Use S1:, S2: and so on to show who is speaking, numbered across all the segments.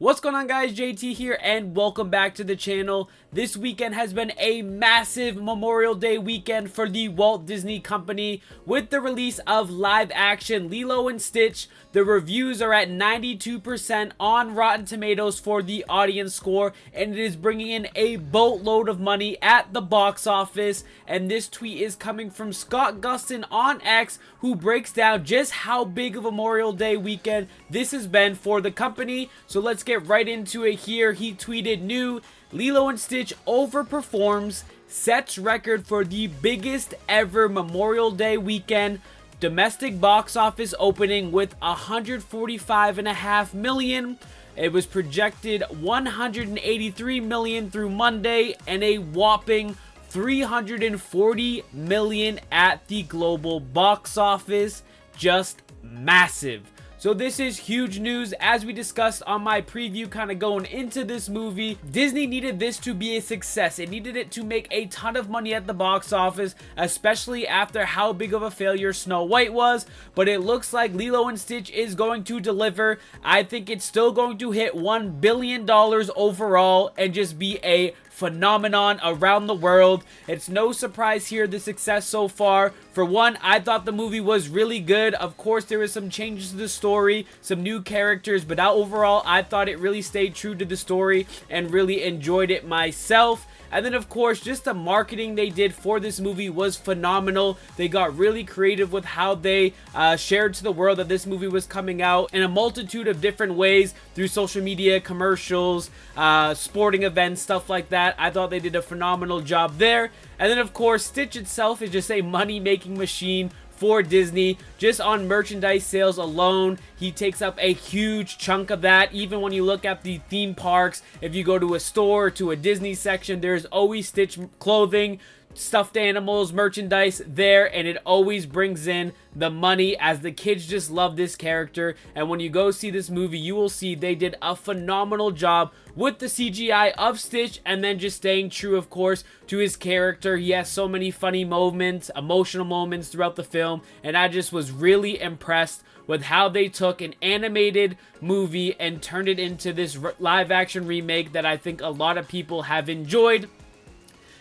S1: What's going on, guys? JT here and welcome back to the channel. This weekend has been a massive Memorial Day weekend for the Walt Disney Company with the release of live action Lilo and Stitch. The reviews are at 92% on Rotten Tomatoes for the audience score, and it is bringing in a boatload of money at the box office. And this tweet is coming from Scott Gustin on X, who breaks down just how big of a Memorial Day weekend this has been for the company. So let's get right into it here. He tweeted, "New Lilo and Stitch overperforms, sets record for the biggest ever Memorial Day weekend. Domestic box office opening with 145.5 million. It was projected 183 million through Monday and a whopping 340 million at the global box office. Just massive." So this is huge news. As we discussed on my preview kind of going into this movie, Disney needed this to be a success. It needed it to make a ton of money at the box office, especially after how big of a failure Snow White was. But it looks like Lilo and Stitch is going to deliver. I think it's still going to hit $1 billion overall and just be a phenomenon around the world. It's no surprise here, the success so far. For one, I thought the movie was really good. Of course, there was some changes to the story, some new characters, but overall, I thought it really stayed true to the story and really enjoyed it myself. And then, of course, just the marketing they did for this movie was phenomenal. They got really creative with how they shared to the world that this movie was coming out in a multitude of different ways through social media, commercials, sporting events, stuff like that. I thought they did a phenomenal job there. And then, of course, Stitch itself is just a money-making machine for Disney. Just on merchandise sales alone, he takes up a huge chunk of that. Even when you look at the theme parks, if you go to a store, to a Disney section, there's always Stitch clothing, stuffed animals, merchandise there, and it always brings in the money as the kids just love this character. And when you go see this movie, you will see they did a phenomenal job with the CGI of Stitch, and then just staying true, of course, to his character. He has so many funny moments, emotional moments throughout the film, and I just was really impressed with how they took an animated movie and turned it into this live action remake that I think a lot of people have enjoyed.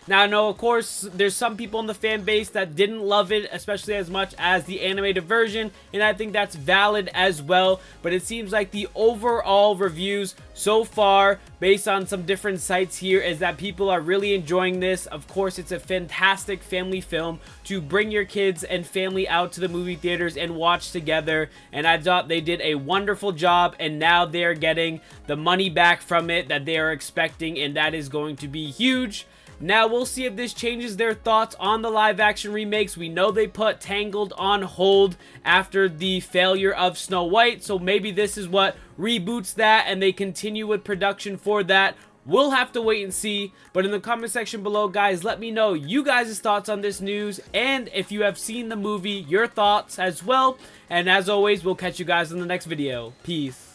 S1: Now, I know, of course, there's some people in the fan base that didn't love it, especially as much as the animated version, and I think that's valid as well. But it seems like the overall reviews so far, based on some different sites here, is that people are really enjoying this. Of course, it's a fantastic family film to bring your kids and family out to the movie theaters and watch together, and I thought they did a wonderful job, and now they're getting the money back from it that they are expecting, and that is going to be huge. Now, we'll see if this changes their thoughts on the live-action remakes. We know they put Tangled on hold after the failure of Snow White, so maybe this is what reboots that and they continue with production for that. We'll have to wait and see, but in the comment section below, guys, let me know you guys' thoughts on this news, and if you have seen the movie, your thoughts as well. And as always, we'll catch you guys in the next video. Peace.